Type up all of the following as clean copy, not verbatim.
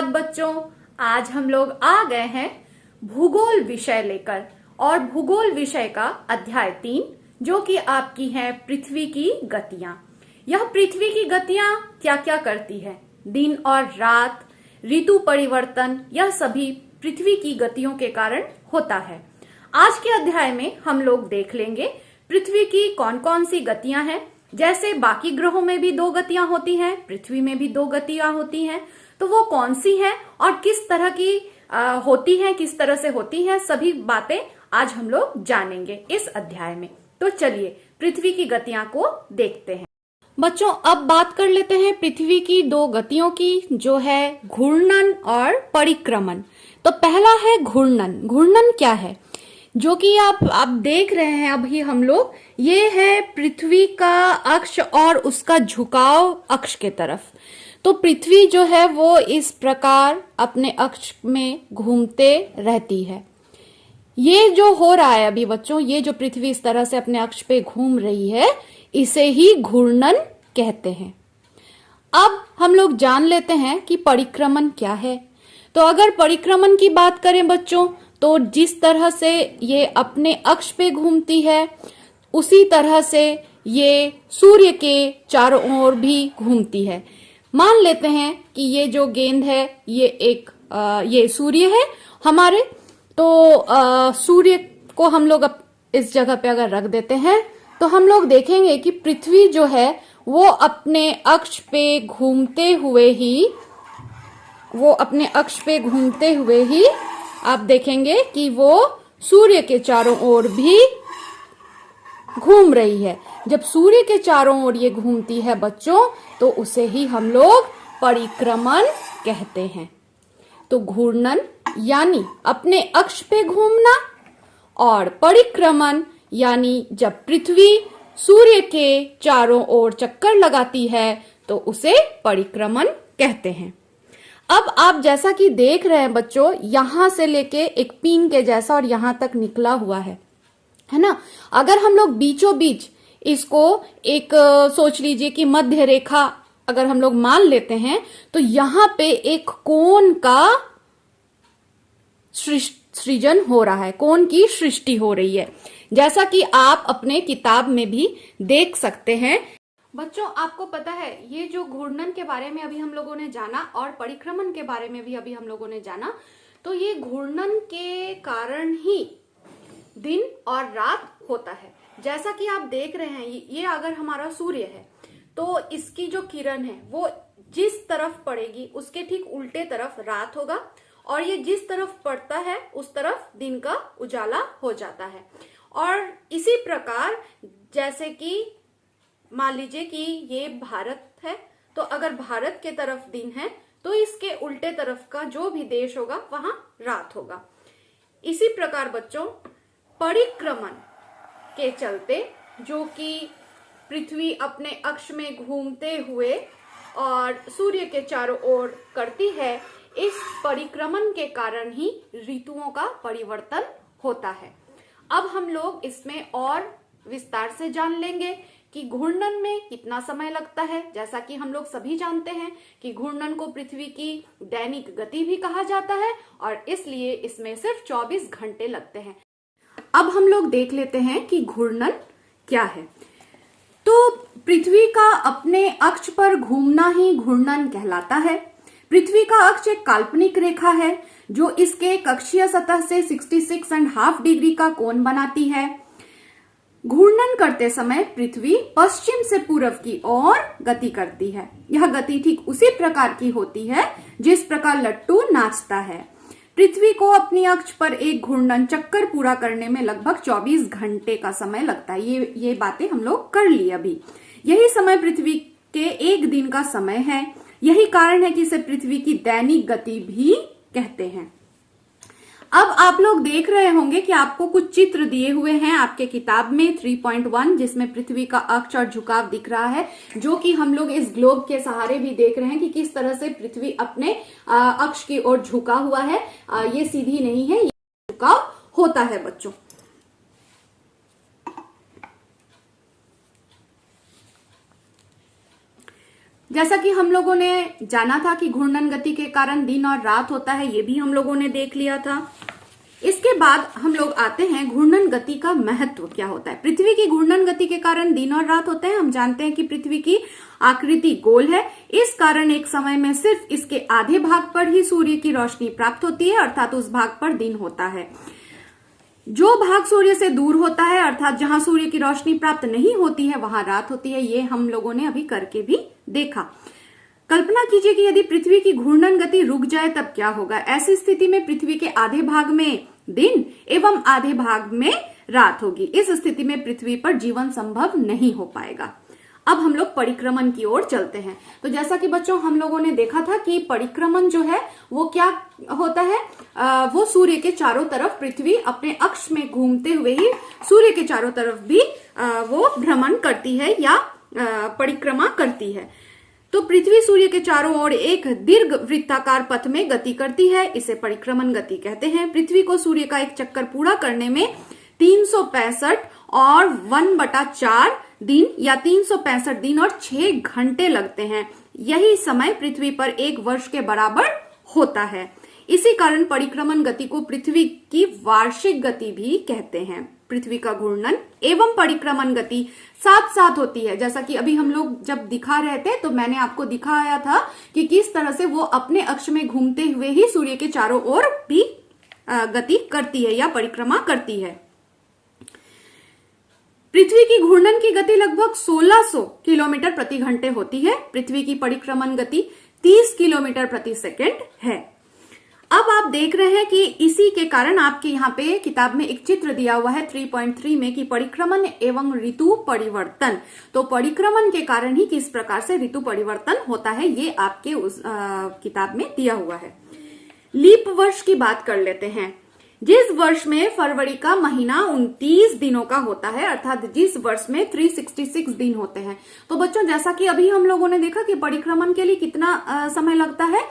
सुप्रभात बच्चों। आज हम लोग आ गए हैं भूगोल विषय लेकर और भूगोल विषय का अध्याय 3 जो कि आपकी है पृथ्वी की गतियां। यह पृथ्वी की गतियां क्या क्या करती है, दिन और रात, ऋतु परिवर्तन, यह सभी पृथ्वी की गतियों के कारण होता है। आज के अध्याय में हम लोग देख लेंगे पृथ्वी की कौन कौन सी गतियां हैं। जैसे बाकी ग्रहों में भी 2 गतियां होती हैं, पृथ्वी में भी 2 गतियां होती हैं, तो वो कौन सी हैं और किस तरह की होती हैं, किस तरह से होती हैं, सभी बातें आज हम लोग जानेंगे इस अध्याय में। तो चलिए पृथ्वी की गतियां को देखते हैं। बच्चों अब बात कर लेते हैं पृथ्वी की 2 गतियों की, जो है घूर्णन और परिक्रमण। तो पहला है घूर्णन। घूर्णन क्या है, जो कि आप देख रहे हैं अभी हम लोग, ये है पृथ्वी का अक्ष और उसका झुकाव अक्ष के तरफ। तो पृथ्वी जो है वो इस प्रकार अपने अक्ष में घूमते रहती है। ये जो हो रहा है अभी बच्चों, ये जो पृथ्वी इस तरह से अपने अक्ष पे घूम रही है, इसे ही घूर्णन कहते हैं। अब हम लोग जान लेते हैं कि परिक्रमण क्या है। तो अगर परिक्रमण की बात करें बच्चों, तो जिस तरह से ये अपने अक्ष पे घूमती है, उसी तरह से ये सूर्य के चारों ओर भी घूमती है। मान लेते हैं कि ये जो गेंद है ये सूर्य है हमारे। तो सूर्य को हम लोग इस जगह पे अगर रख देते हैं तो हम लोग देखेंगे कि पृथ्वी जो है वो अपने अक्ष पे घूमते हुए ही आप देखेंगे कि वो सूर्य के चारों ओर भी घूम रही है। जब सूर्य के चारों ओर ये घूमती है बच्चों, तो उसे ही हम लोग परिक्रमण कहते हैं। तो घूर्णन यानी अपने अक्ष पे घूमना और परिक्रमण यानी जब पृथ्वी सूर्य के चारों ओर चक्कर लगाती है तो उसे परिक्रमण कहते हैं। अब आप जैसा कि देख रहे हैं बच्चों, यहां से लेके एक पिन के जैसा और यहां तक निकला हुआ है ना। अगर हम लोग बीचों बीच इसको एक सोच लीजिए कि मध्य रेखा अगर हम लोग मान लेते हैं, तो यहां पे एक कोण का सृजन हो रहा है, कोण की सृष्टि हो रही है, जैसा कि आप अपने किताब में भी देख सकते हैं। बच्चों आपको पता है, ये जो घूर्णन के बारे में अभी हम लोगों ने जाना और परिक्रमण के बारे में भी अभी हम लोगों ने जाना, तो ये घूर्णन के कारण ही दिन और रात होता है। जैसा कि आप देख रहे हैं, ये अगर हमारा सूर्य है तो इसकी जो किरण है वो जिस तरफ पड़ेगी उसके ठीक उल्टे तरफ रात होगा, और ये जिस तरफ पड़ता है उस तरफ दिन का उजाला हो जाता है। और इसी प्रकार जैसे कि मान लीजिए कि ये भारत है, तो अगर भारत के तरफ दिन है तो इसके उल्टे तरफ का जो भी देश होगा वहां रात होगा। इसी प्रकार बच्चों परिक्रमण के चलते, जो कि पृथ्वी अपने अक्ष में घूमते हुए और सूर्य के चारों ओर करती है, इस परिक्रमण के कारण ही ऋतुओं का परिवर्तन होता है। अब हम लोग इसमें और विस्तार से जान लेंगे कि घूर्णन में कितना समय लगता है। जैसा कि हम लोग सभी जानते हैं कि घूर्णन को पृथ्वी की दैनिक गति भी कहा जाता है और इसलिए इसमें सिर्फ 24 घंटे लगते हैं। अब हम लोग देख लेते हैं कि घूर्णन क्या है। तो पृथ्वी का अपने अक्ष पर घूमना ही घूर्णन कहलाता है। पृथ्वी का अक्ष एक काल्पनिक रेखा है जो इसके कक्षीय सतह से 66.5 डिग्री का कोण बनाती है। घूर्णन करते समय पृथ्वी पश्चिम से पूर्व की ओर गति करती है। यह गति ठीक उसी प्रकार की होती है जिस प्रकार लट्टू नाचता है। पृथ्वी को अपनी अक्ष पर एक घूर्णन चक्कर पूरा करने में लगभग 24 घंटे का समय लगता है। ये बातें हम लोग कर ली अभी। यही समय पृथ्वी के एक दिन का समय है। यही कारण है कि इसे पृथ्वी की दैनिक गति भी कहते हैं। अब आप लोग देख रहे होंगे कि आपको कुछ चित्र दिए हुए हैं आपके किताब में 3.1, जिसमें पृथ्वी का अक्ष और झुकाव दिख रहा है, जो कि हम लोग इस ग्लोब के सहारे भी देख रहे हैं कि किस तरह से पृथ्वी अपने अक्ष की ओर झुका हुआ है। ये सीधी नहीं है, ये झुकाव होता है बच्चों। जैसा कि हम लोगों ने जाना था कि घूर्णन गति के कारण दिन और रात होता है, ये भी हम लोगों ने देख लिया था। इसके बाद हम लोग आते हैं घूर्णन गति का महत्व क्या होता है। पृथ्वी की घूर्णन गति के कारण दिन और रात होते हैं। हम जानते हैं कि पृथ्वी की आकृति गोल है, इस कारण एक समय में सिर्फ इसके आधे भाग पर ही सूर्य की रोशनी प्राप्त होती है, अर्थात उस भाग पर दिन होता है। जो भाग सूर्य से दूर होता है, अर्थात जहां सूर्य की रोशनी प्राप्त नहीं होती है, वहां रात होती है। ये हम लोगों ने अभी करके भी देखा। कल्पना कीजिए कि यदि पृथ्वी की घूर्णन गति रुक जाए तब क्या होगा। ऐसी स्थिति में पृथ्वी के आधे भाग में दिन एवं आधे भाग में रात होगी। इस स्थिति में पृथ्वी पर जीवन संभव नहीं हो पाएगा। अब हम लोग परिक्रमण की ओर चलते हैं। तो जैसा कि बच्चों हम लोगों ने देखा था कि परिक्रमण जो है वो क्या होता है, वो सूर्य के चारों तरफ पृथ्वी अपने अक्ष में घूमते हुए ही सूर्य के चारों तरफ भी वो भ्रमण करती है या परिक्रमा करती है। तो पृथ्वी सूर्य के चारों ओर एक दीर्घ वृत्ताकार पथ में गति करती है, इसे परिक्रमण गति कहते हैं। पृथ्वी को सूर्य का एक चक्कर पूरा करने में 365 और 1/4 दिन या 365 दिन और 6 घंटे लगते हैं। यही समय पृथ्वी पर एक वर्ष के बराबर होता है। इसी कारण परिक्रमण गति को पृथ्वी की वार्षिक गति भी कहते हैं। पृथ्वी का घूर्णन एवं परिक्रमण गति साथ साथ होती है। जैसा कि अभी हम लोग जब दिखा रहे थे तो मैंने आपको दिखाया था कि किस तरह से वो अपने अक्ष में घूमते हुए ही सूर्य के चारों ओर भी गति करती है या परिक्रमा करती है। पृथ्वी की घूर्णन की गति लगभग 1600 किलोमीटर प्रति घंटे होती है। पृथ्वी की परिक्रमण गति 30 किलोमीटर प्रति सेकेंड है। अब आप देख रहे हैं कि इसी के कारण आपके यहाँ पे किताब में एक चित्र दिया हुआ है 3.3 में कि परिक्रमण एवं ऋतु परिवर्तन। तो परिक्रमण के कारण ही किस प्रकार से ऋतु परिवर्तन होता है, ये आपके उस किताब में दिया हुआ है। लीप वर्ष की बात कर लेते हैं। जिस वर्ष में फरवरी का महीना 29 दिनों का होता है, अर्थात जिस वर्ष में 366 दिन होते हैं। तो बच्चों जैसा कि अभी हम लोगों ने देखा कि परिक्रमण के लिए कितना समय लगता है,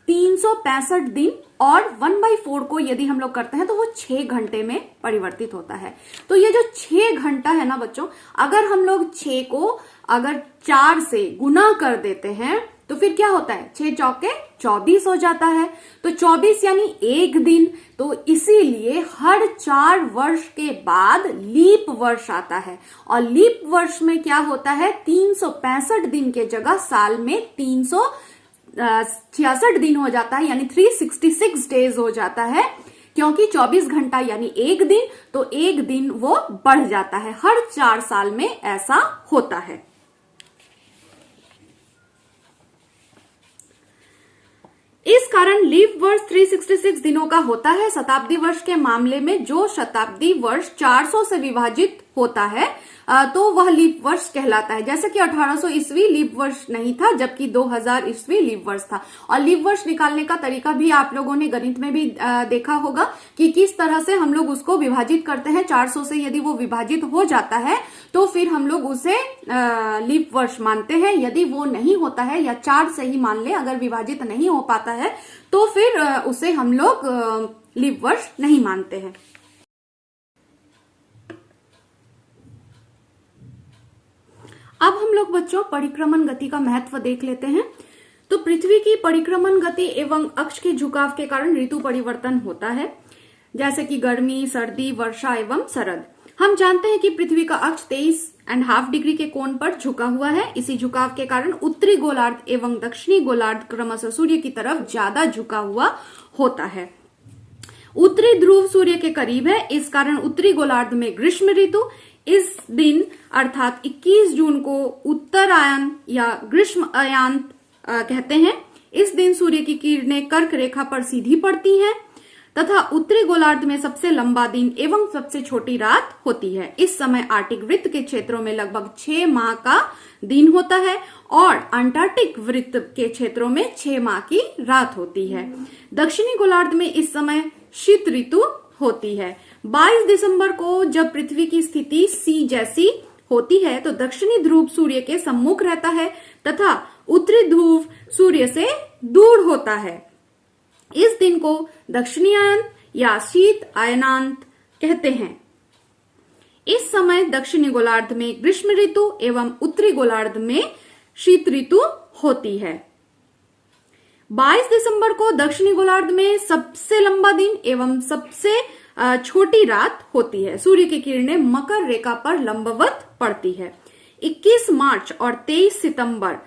365 दिन, और 1/4 को यदि हम लोग करते हैं तो वो 6 घंटे में परिवर्तित होता है। तो ये जो 6 घंटा है ना बच्चों, अगर हम लोग 6 को अगर 4 से गुना कर देते हैं तो फिर क्या होता है, 6 चौके 24 हो जाता है। तो 24 यानी एक दिन। तो इसीलिए हर 4 वर्ष के बाद लीप वर्ष आता है। और लीप वर्ष में क्या होता है, 365 दिन के जगह साल में 366 दिन हो जाता है, यानी 366 डेज हो जाता है। क्योंकि 24 घंटा यानी एक दिन, तो एक दिन वो बढ़ जाता है। हर 4 साल में ऐसा होता है। इस कारण लीप वर्ष 366 दिनों का होता है। शताब्दी वर्ष के मामले में जो शताब्दी वर्ष 400 से विभाजित होता है तो वह लीप वर्ष कहलाता है। जैसे कि 1800 ईस्वी लीप वर्ष नहीं था, जबकि 2000 ईस्वी लीप वर्ष था। और लीप वर्ष निकालने का तरीका भी आप लोगों ने गणित में भी देखा होगा कि किस तरह से हम लोग उसको विभाजित करते हैं। 400 से यदि वो विभाजित हो जाता है तो फिर हम लोग उसे लीप वर्ष मानते हैं। यदि वो नहीं होता है या 4 से ही मान ले, अगर विभाजित नहीं हो पाता है तो फिर उसे हम लोग लीप वर्ष नहीं मानते हैं। अब हम लोग बच्चों परिक्रमण गति का महत्व देख लेते हैं। तो पृथ्वी की परिक्रमण गति एवं अक्ष के झुकाव के कारण ऋतु परिवर्तन होता है, जैसे कि गर्मी, सर्दी, वर्षा एवं शरद। हम जानते हैं कि पृथ्वी का अक्ष 23.5 डिग्री के कोण पर झुका हुआ है। इसी झुकाव के कारण उत्तरी गोलार्ध एवं दक्षिणी गोलार्ध क्रमशः सूर्य की तरफ ज्यादा झुका हुआ होता है। उत्तरी ध्रुव सूर्य के करीब है, इस कारण उत्तरी गोलार्ध में ग्रीष्म ऋतु। इस दिन अर्थात 21 जून को उत्तरायण या ग्रीष्म अयान कहते हैं। इस दिन सूर्य की किरणें कर्क रेखा पर सीधी पड़ती हैं तथा उत्तरी गोलार्ध में सबसे लंबा दिन एवं सबसे छोटी रात होती है। इस समय आर्टिक वृत्त के क्षेत्रों में लगभग 6 माह का दिन होता है और अंटार्कटिक वृत्त के क्षेत्रों में 6 माह की रात होती है। दक्षिणी गोलार्ध में इस समय शीत ऋतु होती है। 22 दिसंबर को जब पृथ्वी की स्थिति सी जैसी होती है तो दक्षिणी ध्रुव सूर्य के सम्मुख रहता है तथा उत्तरी ध्रुव सूर्य से दूर होता है। इस दिन को दक्षिणायन या शीत अयनांत कहते हैं। इस समय दक्षिणी गोलार्ध में ग्रीष्म ऋतु एवं उत्तरी गोलार्ध में शीत ऋतु होती है। 22 दिसंबर को दक्षिणी गोलार्ध में सबसे लंबा दिन एवं सबसे छोटी रात होती है। सूर्य की किरणें मकर रेखा पर लंबवत पड़ती है। 21 मार्च और 23 सितंबर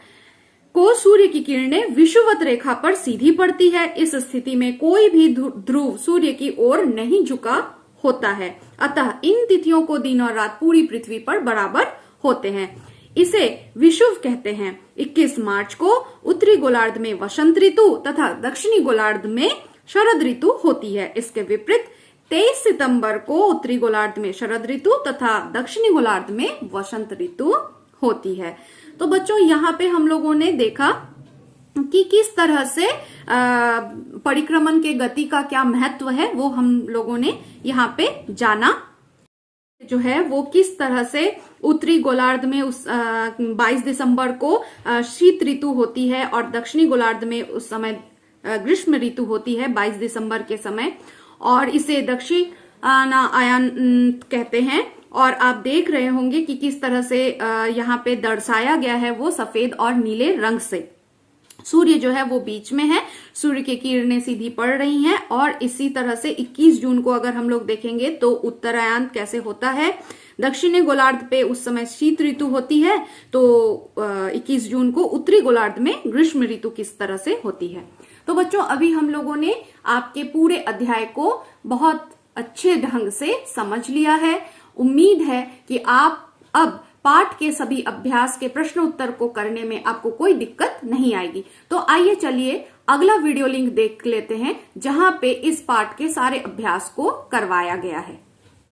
को सूर्य की किरणें विषुवत रेखा पर सीधी पड़ती है। इस स्थिति में कोई भी ध्रुव सूर्य की ओर नहीं झुका होता है, अतः इन तिथियों को दिन और रात पूरी पृथ्वी पर बराबर होते हैं। इसे विषुव कहते हैं। 21 मार्च को उत्तरी गोलार्ध में वसंत ऋतु तथा दक्षिणी गोलार्ध में शरद ऋतु होती है। इसके विपरीत 23 सितंबर को उत्तरी गोलार्ध में शरद ऋतु तथा दक्षिणी गोलार्ध में वसंत ऋतु होती है। तो बच्चों, यहाँ पे हम लोगों ने देखा कि किस तरह से परिक्रमण के गति का क्या महत्व है, वो हम लोगों ने यहाँ पे जाना जो है वो किस तरह से उत्तरी गोलार्ध में उस 22 दिसंबर को शीत ऋतु होती है और दक्षिणी गोलार्ध में उस समय ग्रीष्म ऋतु होती है 22 दिसंबर के समय, और इसे दक्षिण आयन कहते हैं। और आप देख रहे होंगे कि किस तरह से यहाँ पे दर्शाया गया है वो सफेद और नीले रंग से। सूर्य जो है वो बीच में है, सूर्य की किरणें सीधी पड़ रही हैं, और इसी तरह से 21 जून को अगर हम लोग देखेंगे तो उत्तरायण कैसे होता है। दक्षिणी गोलार्ध पे उस समय शीत ऋतु होती है, तो 21 जून को उत्तरी गोलार्ध में ग्रीष्म ऋतु किस तरह से होती है। तो बच्चों, अभी हम लोगों ने आपके पूरे अध्याय को बहुत अच्छे ढंग से समझ लिया है। उम्मीद है कि आप अब पाठ के सभी अभ्यास के प्रश्न उत्तर को करने में आपको कोई दिक्कत नहीं आएगी। तो आइए चलिए अगला वीडियो लिंक देख लेते हैं, जहां पे इस पाठ के सारे अभ्यास को करवाया गया है।